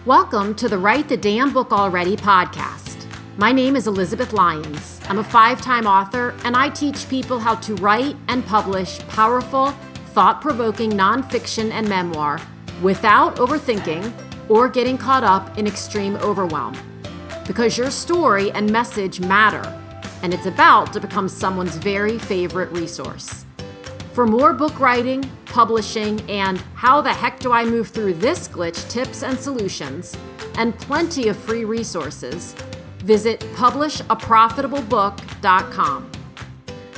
Welcome to the Write the Damn Book Already podcast. My name is Elizabeth Lyons. I'm a 5-time author, and I teach people how to write and publish powerful, thought-provoking nonfiction and memoir without overthinking or getting caught up in extreme overwhelm. Because your story and message matter, and it's about to become someone's very favorite resource. For more book writing, publishing, and how the heck do I move through this glitch tips and solutions, and plenty of free resources, visit publishaprofitableBook.com.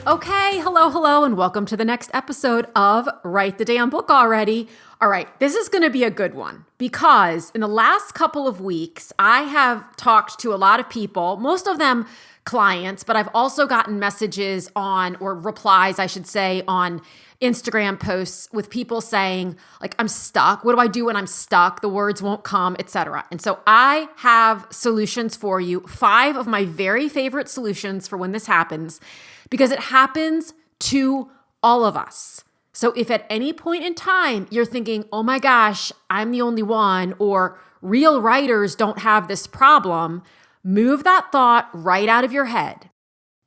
Okay, hello, and welcome to the next episode of Write the Damn Book Already. All right, this is going to be a good one because in the last couple of weeks, I have talked to a lot of people, most of them clients, but I've also gotten messages on, or replies, I should say, on Instagram posts with people saying, like, I'm stuck. What do I do when I'm stuck? The words won't come, etc. And so I have solutions for you, 5 of my very favorite solutions for when this happens, because it happens to all of us. So if at any point in time you're thinking, oh my gosh, I'm the only one, or real writers don't have this problem, move that thought right out of your head.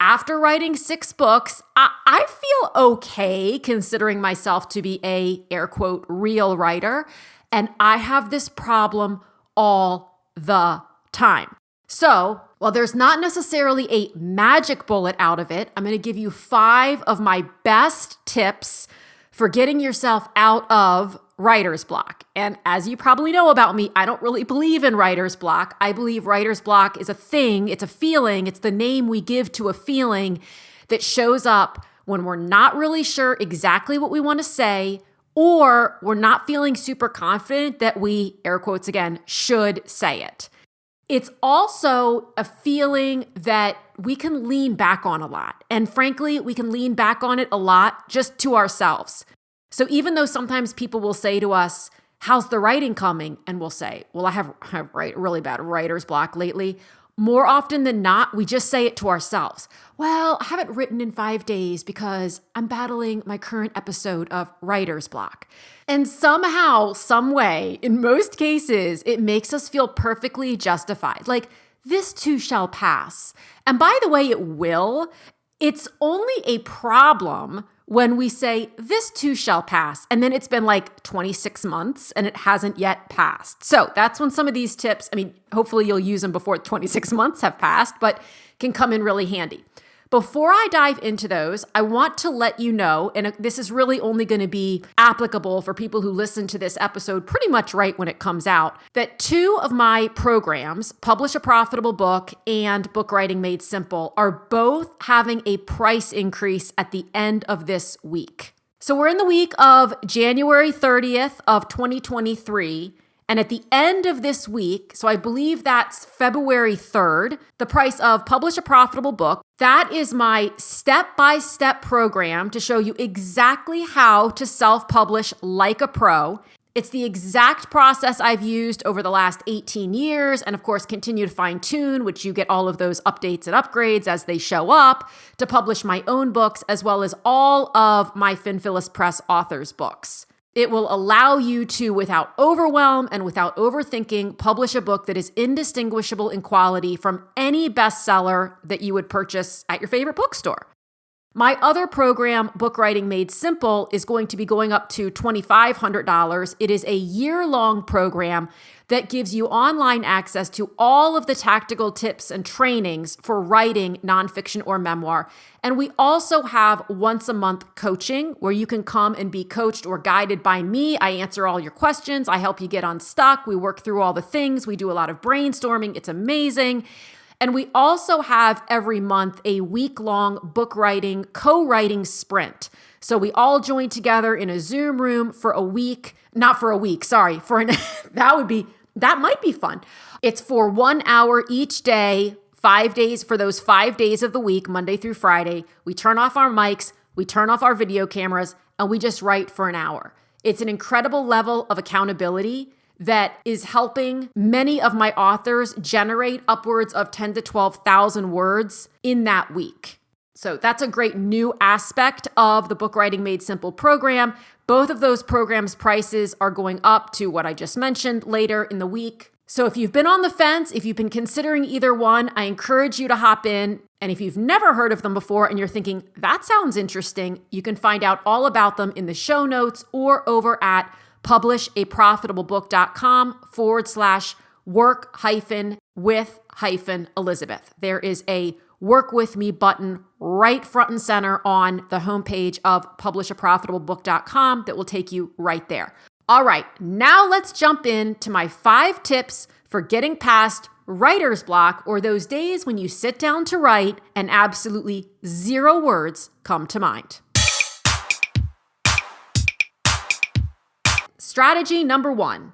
After writing 6 books, I feel okay considering myself to be a, air quote, real writer, and I have this problem all the time. So, while there's not necessarily a magic bullet out of it, I'm going to give you 5 of my best tips for getting yourself out of writer's block. And as you probably know about me, I don't really believe in writer's block. I believe writer's block is a thing, it's a feeling, it's the name we give to a feeling that shows up when we're not really sure exactly what we want to say, or we're not feeling super confident that we, air quotes again, should say it. It's also a feeling that we can lean back on a lot. And frankly, we can lean back on it a lot just to ourselves. So even though sometimes people will say to us, how's the writing coming? And we'll say, well, I have really bad writer's block lately. More often than not, we just say it to ourselves. Well, I haven't written in 5 days because I'm battling my current episode of writer's block. And somehow, some way, in most cases, it makes us feel perfectly justified. Like, this too shall pass. And by the way, it will. It's only a problem when we say, this too shall pass, and then it's been like 26 months and it hasn't yet passed. So that's when some of these tips, hopefully you'll use them before 26 months have passed, but can come in really handy. Before I dive into those, I want to let you know, and this is really only going to be applicable for people who listen to this episode pretty much right when it comes out, that 2 of my programs, Publish a Profitable Book and Book Writing Made Simple, are both having a price increase at the end of this week. So we're in the week of January 30th of 2023. And at the end of this week, so I believe that's February 3rd, the price of Publish a Profitable Book, that is my step-by-step program to show you exactly how to self-publish like a pro. It's the exact process I've used over the last 18 years and of course continue to fine-tune, which you get all of those updates and upgrades as they show up, to publish my own books as well as all of my Finphilus Press authors' books. It will allow you to, without overwhelm and without overthinking, publish a book that is indistinguishable in quality from any bestseller that you would purchase at your favorite bookstore. My other program, Book Writing Made Simple, is going to be going up to $2,500. It is a year-long program that gives you online access to all of the tactical tips and trainings for writing nonfiction or memoir. And we also have once-a-month coaching where you can come and be coached or guided by me. I answer all your questions. I help you get unstuck. We work through all the things. We do a lot of brainstorming. It's amazing. And we also have every month a week-long book writing, co-writing sprint. So we all join together in a Zoom room for a week, not for a week, sorry, that might be fun. It's for 1 hour each day, 5 days, for those 5 days of the week, Monday through Friday. We turn off our mics, we turn off our video cameras, and we just write for an hour. It's an incredible level of accountability that is helping many of my authors generate upwards of 10 to 12,000 words in that week. So that's a great new aspect of the Book Writing Made Simple program. Both of those programs' prices are going up to what I just mentioned later in the week. So if you've been on the fence, if you've been considering either one, I encourage you to hop in. And if you've never heard of them before and you're thinking, that sounds interesting, you can find out all about them in the show notes or over at publishaprofitable.com/work-with-Elizabeth. There is a work with me button right front and center on the homepage of publishaprofitable.com that will take you right there. All right, now let's jump into my 5 tips for getting past writer's block, or those days when you sit down to write and absolutely 0 words come to mind. Strategy number 1,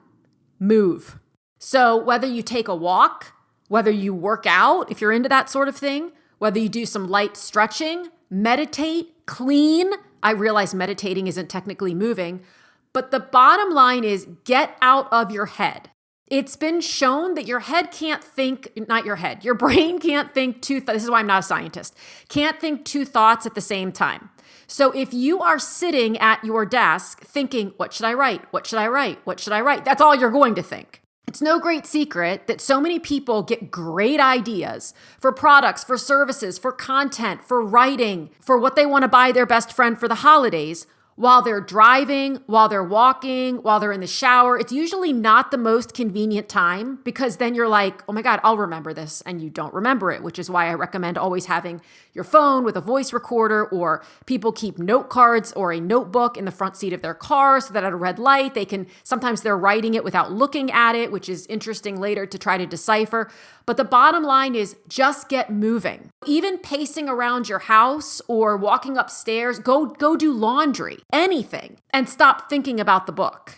move. So whether you take a walk, whether you work out, if you're into that sort of thing, whether you do some light stretching, meditate, clean. I realize meditating isn't technically moving, but the bottom line is get out of your head. It's been shown that your head can't think, not your head, your brain can't think this is why I'm not a scientist, can't think 2 thoughts at the same time. So if you are sitting at your desk thinking, what should I write? What should I write? What should I write? That's all you're going to think. It's no great secret that so many people get great ideas for products, for services, for content, for writing, for what they want to buy their best friend for the holidays, while they're driving, while they're walking, while they're in the shower. It's usually not the most convenient time, because then you're like, oh my God, I'll remember this, and you don't remember it, which is why I recommend always having your phone with a voice recorder, or people keep note cards or a notebook in the front seat of their car so that at a red light, sometimes they're writing it without looking at it, which is interesting later to try to decipher. But the bottom line is just get moving. Even pacing around your house or walking upstairs, go do laundry, anything, and stop thinking about the book.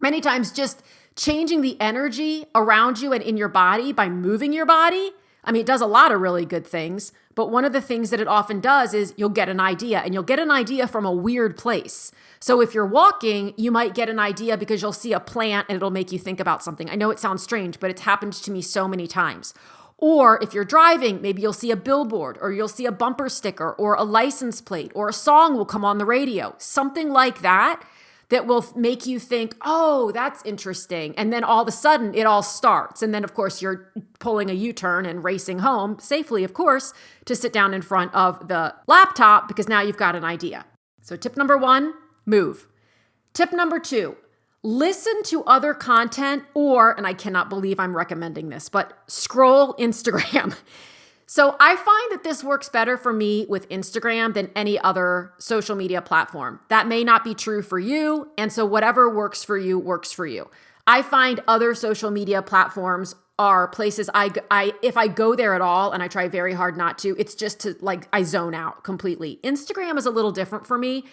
Many times just changing the energy around you and in your body by moving your body, it does a lot of really good things, but one of the things that it often does is you'll get an idea, and you'll get an idea from a weird place. So if you're walking, you might get an idea because you'll see a plant and it'll make you think about something. I know it sounds strange, but it's happened to me so many times. Or if you're driving, maybe you'll see a billboard, or you'll see a bumper sticker, or a license plate, or a song will come on the radio, something like that will make you think, oh, that's interesting. And then all of a sudden it all starts. And then of course you're pulling a U-turn and racing home safely, of course, to sit down in front of the laptop, because now you've got an idea. So tip number 1, move. Tip number 2, listen to other content, and I cannot believe I'm recommending this, but scroll Instagram. So I find that this works better for me with Instagram than any other social media platform. That may not be true for you, and so whatever works for you works for you. I find other social media platforms are places if I go there at all, and I try very hard not to, it's just to I zone out completely. Instagram is a little different for me,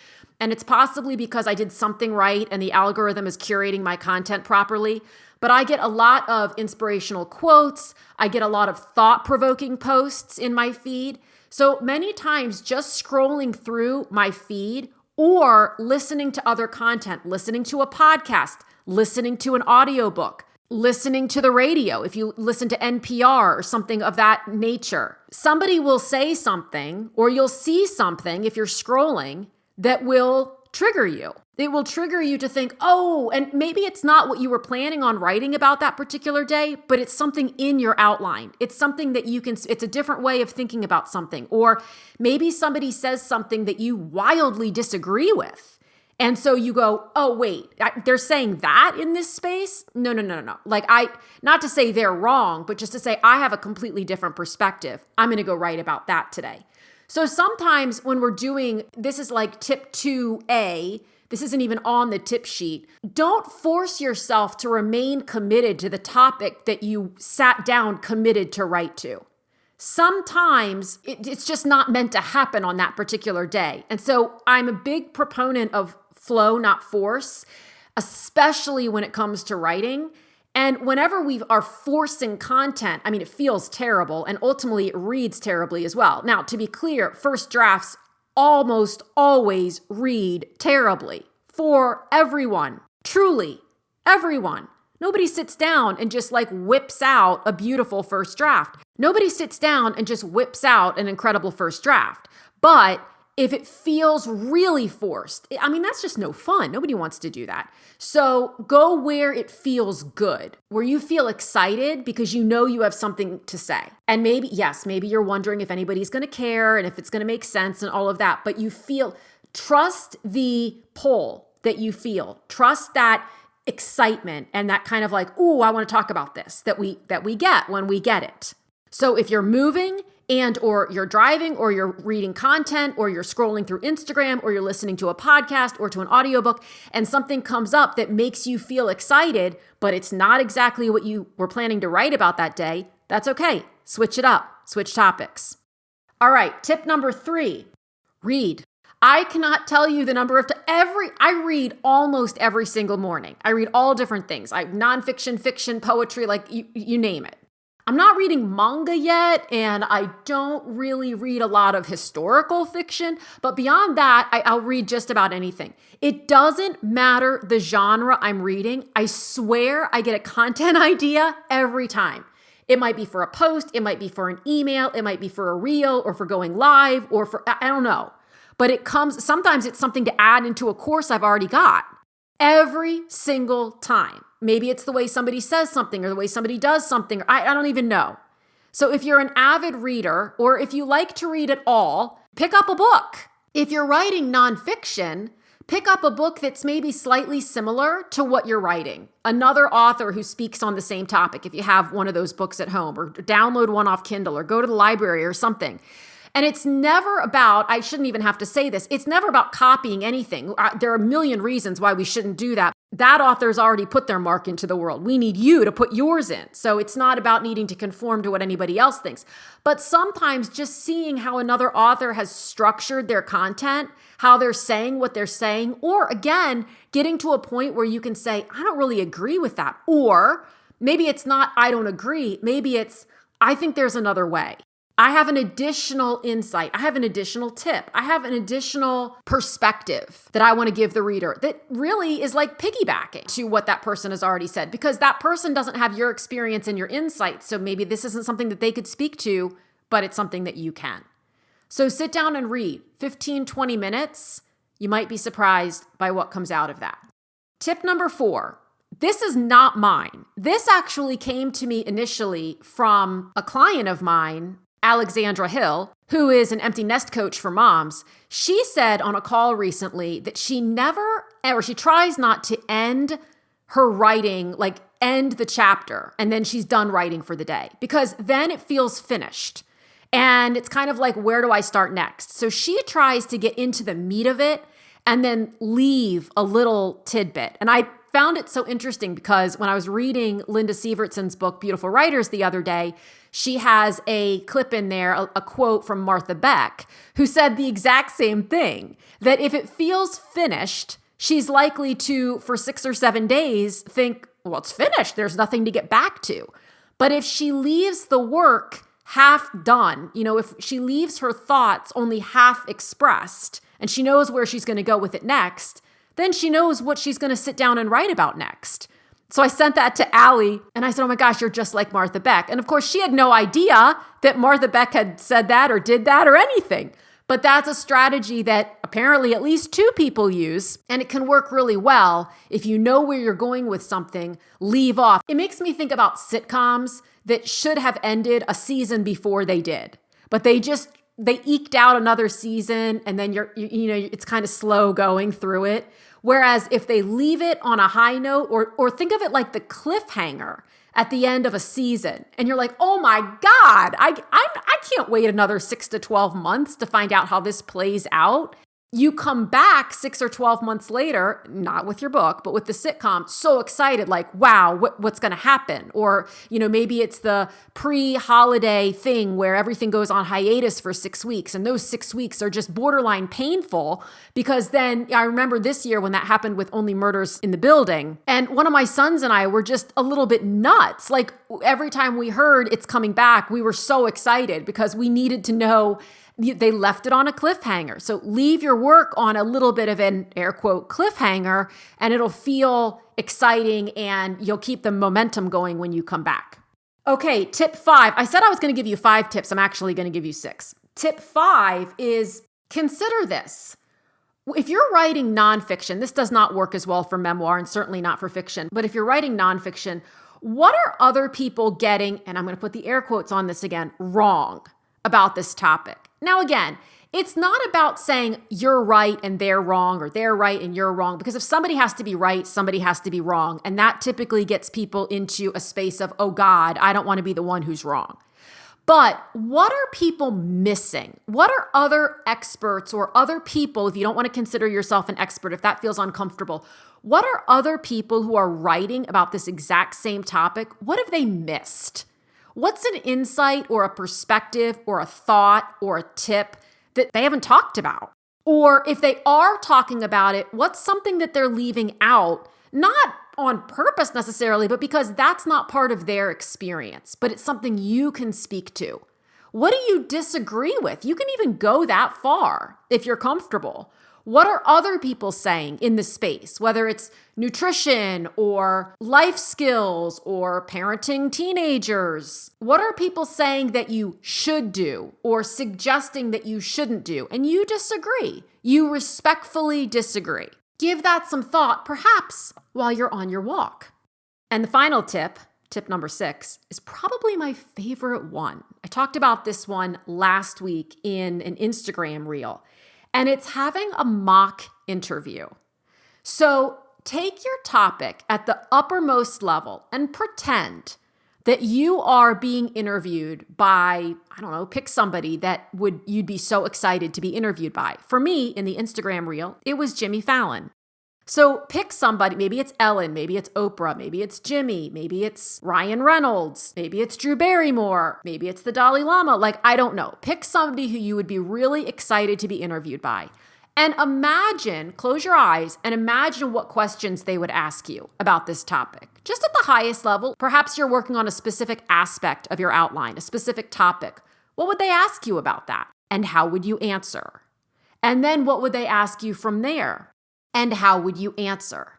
and it's possibly because I did something right and the algorithm is curating my content properly. But I get a lot of inspirational quotes. I get a lot of thought-provoking posts in my feed. So many times just scrolling through my feed or listening to other content, listening to a podcast, listening to an audiobook, listening to the radio, if you listen to NPR or something of that nature. Somebody will say something, or you'll see something if you're scrolling, that will trigger you. It will trigger you to think, oh, and maybe it's not what you were planning on writing about that particular day, but it's something in your outline. It's something that it's a different way of thinking about something. Or maybe somebody says something that you wildly disagree with. And so you go, oh, wait, they're saying that in this space? No. Not to say they're wrong, but just to say I have a completely different perspective. I'm going to go write about that today. So sometimes when we're doing, this is like tip 2A, this isn't even on the tip sheet. Don't force yourself to remain committed to the topic that you sat down committed to write to. Sometimes it's just not meant to happen on that particular day. And so I'm a big proponent of flow, not force, especially when it comes to writing. And whenever we are forcing content, it feels terrible, and ultimately it reads terribly as well. Now, to be clear, first drafts almost always read terribly for everyone, truly everyone. Nobody sits down and just whips out a beautiful first draft. Nobody sits down and just whips out an incredible first draft. But if it feels really forced, I mean, that's just no fun. Nobody wants to do that. So go where it feels good, where you feel excited because you know you have something to say. And maybe, yes, maybe you're wondering if anybody's going to care and if it's going to make sense and all of that, but trust the pull that you feel. Trust that excitement and that kind of like, ooh, I want to talk about this that we get when we get it. So if you're moving and or you're driving or you're reading content or you're scrolling through Instagram or you're listening to a podcast or to an audiobook and something comes up that makes you feel excited, but it's not exactly what you were planning to write about that day, that's okay. Switch it up. Switch topics. All right, tip number 3, read. I cannot tell you the number of I read almost every single morning. I read all different things. Nonfiction, fiction, poetry, like you name it. I'm not reading manga yet, and I don't really read a lot of historical fiction, but beyond that, I'll read just about anything. It doesn't matter the genre I'm reading. I swear I get a content idea every time. It might be for a post, it might be for an email, it might be for a reel or for going live or for, I don't know. But sometimes it's something to add into a course I've already got. Every single time. Maybe it's the way somebody says something or the way somebody does something. Or I don't even know. So if you're an avid reader or if you like to read at all, pick up a book. If you're writing nonfiction, pick up a book that's maybe slightly similar to what you're writing. Another author who speaks on the same topic, if you have one of those books at home, or download one off Kindle or go to the library or something. And it's never about, I shouldn't even have to say this, it's never about copying anything. There are a million reasons why we shouldn't do that. That author's already put their mark into the world. We need you to put yours in. So it's not about needing to conform to what anybody else thinks. But sometimes just seeing how another author has structured their content, how they're saying what they're saying, or again, getting to a point where you can say, I don't really agree with that. Or maybe it's not, I don't agree. Maybe it's, I think there's another way. I have an additional insight. I have an additional tip. I have an additional perspective that I want to give the reader that really is like piggybacking to what that person has already said, because that person doesn't have your experience and your insights. So maybe this isn't something that they could speak to, but it's something that you can. So sit down and read 15, 20 minutes. You might be surprised by what comes out of that. Tip number 4. This is not mine. This actually came to me initially from a client of mine, Alexandra Hill, who is an empty nest coach for moms. She said on a call recently that she tries not to end her writing, like end the chapter, and then she's done writing for the day, because then it feels finished. And it's kind of like, where do I start next? So she tries to get into the meat of it and then leave a little tidbit. And I found it so interesting because when I was reading Linda Sievertson's book, Beautiful Writers, the other day, she has a clip in there, a quote from Martha Beck, who said the exact same thing, that if it feels finished, she's likely to, for 6 or 7 days, think, well, it's finished. There's nothing to get back to. But if she leaves the work half done, if she leaves her thoughts only half expressed, and she knows where she's going to go with it next, then she knows what she's going to sit down and write about next. So I sent that to Allie and I said, oh my gosh, you're just like Martha Beck. And of course, she had no idea that Martha Beck had said that or did that or anything. But that's a strategy that apparently at least 2 people use, and it can work really well if you know where you're going with something, leave off. It makes me think about sitcoms that should have ended a season before they did, but they eked out another season, and then it's kind of slow going through it. Whereas if they leave it on a high note, or think of it like the cliffhanger at the end of a season, and you're like, oh my God, I can't wait another 6 to 12 months to find out how this plays out. You come back 6 or 12 months later, not with your book, but with the sitcom, so excited, like, wow, what's going to happen? Or, maybe it's the pre-holiday thing where everything goes on hiatus for 6 weeks. And those 6 weeks are just borderline painful, because then I remember this year when that happened with Only Murders in the Building. And one of my sons and I were just a little bit nuts. Like every time we heard it's coming back, we were so excited because we needed to know. They left it on a cliffhanger. So leave your work on a little bit of an air quote cliffhanger, and it'll feel exciting and you'll keep the momentum going when you come back. Okay, tip 5. I said I was going to give you 5 tips. I'm actually going to give you 6. Tip 5 is Consider this. If you're writing nonfiction, this does not work as well for memoir and certainly not for fiction, but if you're writing nonfiction, what are other people getting, and I'm going to put the air quotes on this again, wrong about this topic? Now, again, it's not about saying you're right and they're wrong or they're right and you're wrong, because if somebody has to be right, somebody has to be wrong. And that typically gets people into a space of, oh God, I don't want to be the one who's wrong. But what are people missing? What are other experts or other people, if you don't want to consider yourself an expert, if that feels uncomfortable, what are other people who are writing about this exact same topic? What have they missed? What's an insight or a perspective or a thought or a tip that they haven't talked about? Or if they are talking about it, what's something that they're leaving out? Not on purpose necessarily, but because that's not part of their experience, but it's something you can speak to. What do you disagree with? You can even go that far if you're comfortable. What are other people saying in the space, whether it's nutrition or life skills or parenting teenagers? What are people saying that you should do or suggesting that you shouldn't do? And you disagree. You respectfully disagree. Give that some thought, perhaps while you're on your walk. And the final tip number 6, is probably my favorite one. I talked about this one last week in an Instagram reel, and it's having a mock interview. So take your topic at the uppermost level and pretend that you are being interviewed by, I don't know, pick somebody that you'd be so excited to be interviewed by. For me, in the Instagram reel, it was Jimmy Fallon. So pick somebody, maybe it's Ellen, maybe it's Oprah, maybe it's Jimmy, maybe it's Ryan Reynolds, maybe it's Drew Barrymore, maybe it's the Dalai Lama, I don't know. Pick somebody who you would be really excited to be interviewed by. And imagine, close your eyes and imagine what questions they would ask you about this topic. Just at the highest level, perhaps you're working on a specific aspect of your outline, a specific topic. What would they ask you about that? And how would you answer? And then what would they ask you from there? And how would you answer?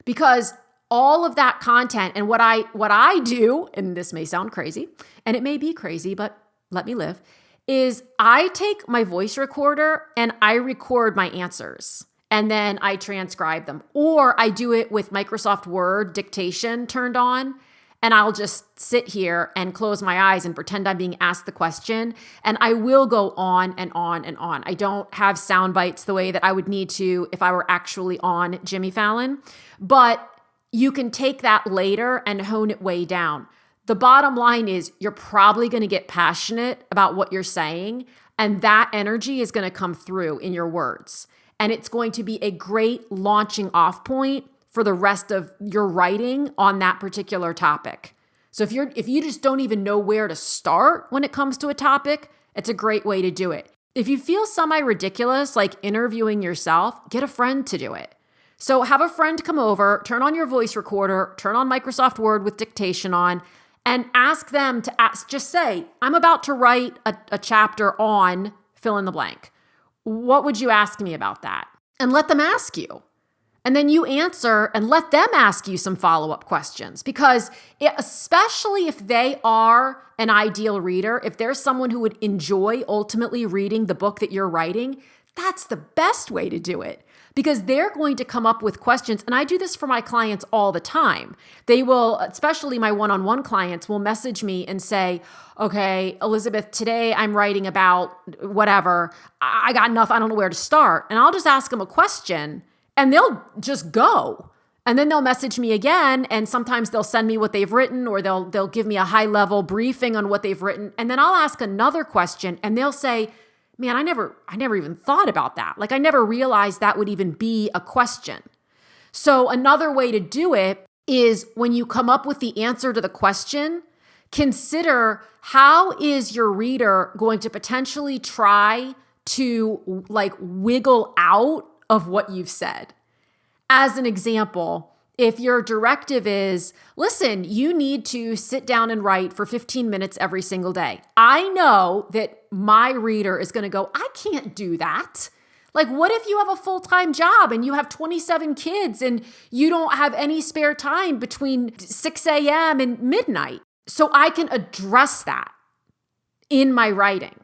Because all of that content and what I do, and this may sound crazy, and it may be crazy, but let me live, is I take my voice recorder and I record my answers and then I transcribe them. Or I do it with Microsoft Word dictation turned on, and I'll just sit here and close my eyes and pretend I'm being asked the question. And I will go on and on and on. I don't have sound bites the way that I would need to if I were actually on Jimmy Fallon. But you can take that later and hone it way down. The bottom line is you're probably going to get passionate about what you're saying, and that energy is going to come through in your words. And it's going to be a great launching off point for the rest of your writing on that particular topic. So if you just don't even know where to start when it comes to a topic, it's a great way to do it. If you feel semi-ridiculous, like interviewing yourself, get a friend to do it. So have a friend come over, turn on your voice recorder, turn on Microsoft Word with dictation on, and ask them to just say, I'm about to write a chapter on fill in the blank. What would you ask me about that? And let them ask you. And then you answer and let them ask you some follow-up questions, because especially if they are an ideal reader, if there's someone who would enjoy ultimately reading the book that you're writing, that's the best way to do it, because they're going to come up with questions. And I do this for my clients all the time. They will, especially my one-on-one clients, will message me and say, okay, Elizabeth, today I'm writing about whatever. I got enough. I don't know where to start. And I'll just ask them a question and they'll just go. And then they'll message me again. And sometimes they'll send me what they've written, or they'll give me a high-level briefing on what they've written. And then I'll ask another question and they'll say, man, I never even thought about that. I never realized that would even be a question. So another way to do it is when you come up with the answer to the question, consider how is your reader going to potentially try to wiggle out of what you've said. As an example, if your directive is, listen, you need to sit down and write for 15 minutes every single day. I know that my reader is going to go, I can't do that. What if you have a full-time job and you have 27 kids and you don't have any spare time between 6 a.m. and midnight? So I can address that in my writing.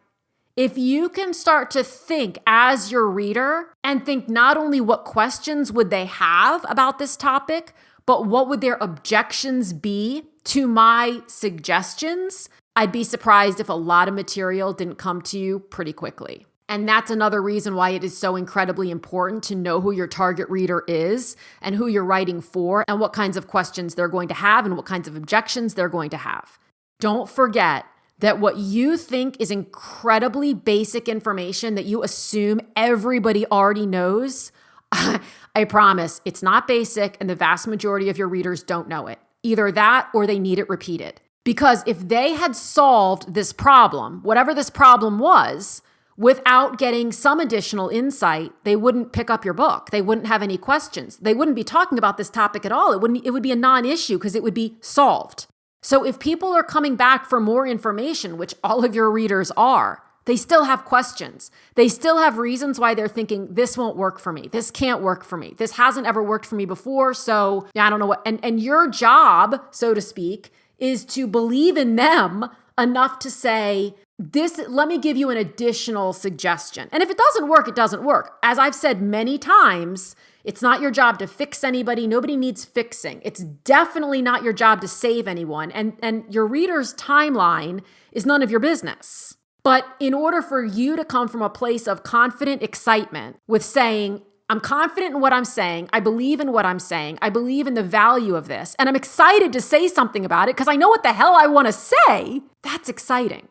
If you can start to think as your reader and think not only what questions would they have about this topic, but what would their objections be to my suggestions, I'd be surprised if a lot of material didn't come to you pretty quickly. And that's another reason why it is so incredibly important to know who your target reader is and who you're writing for and what kinds of questions they're going to have and what kinds of objections they're going to have. Don't forget that what you think is incredibly basic information that you assume everybody already knows, I promise it's not basic, and the vast majority of your readers don't know it. Either that or they need it repeated. Because if they had solved this problem, whatever this problem was, without getting some additional insight, they wouldn't pick up your book. They wouldn't have any questions. They wouldn't be talking about this topic at all. It would be a non-issue because it would be solved. So if people are coming back for more information, which all of your readers are, they still have questions. They still have reasons why they're thinking, this won't work for me. This can't work for me. This hasn't ever worked for me before. So I don't know what. And your job, so to speak, is to believe in them enough to say, let me give you an additional suggestion. And if it doesn't work, it doesn't work. As I've said many times, it's not your job to fix anybody. Nobody needs fixing. It's definitely not your job to save anyone. And your reader's timeline is none of your business. But in order for you to come from a place of confident excitement with saying, I'm confident in what I'm saying. I believe in what I'm saying. I believe in the value of this. And I'm excited to say something about it because I know what the hell I want to say. That's exciting.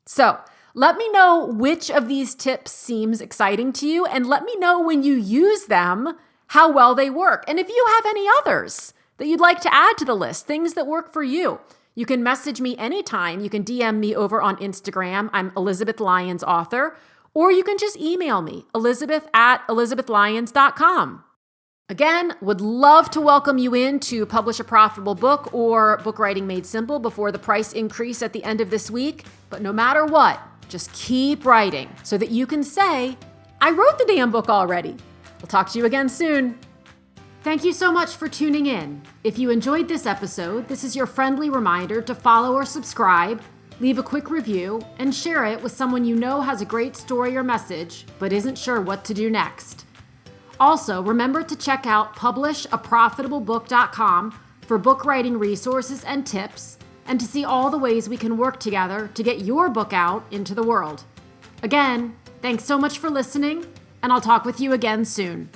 So let me know which of these tips seems exciting to you, and let me know when you use them, how well they work. And if you have any others that you'd like to add to the list, things that work for you, you can message me anytime. You can DM me over on Instagram. I'm Elizabeth Lyons author, or you can just email me, elizabeth@elizabethlyons.com. Again, would love to welcome you in to publish a profitable book or Book Writing Made Simple before the price increase at the end of this week. But no matter what, just keep writing so that you can say, I wrote the damn book already. We'll talk to you again soon. Thank you so much for tuning in. If you enjoyed this episode, this is your friendly reminder to follow or subscribe, leave a quick review, and share it with someone you know has a great story or message but isn't sure what to do next. Also, remember to check out publishaprofitablebook.com for book writing resources and tips, and to see all the ways we can work together to get your book out into the world. Again, thanks so much for listening, and I'll talk with you again soon.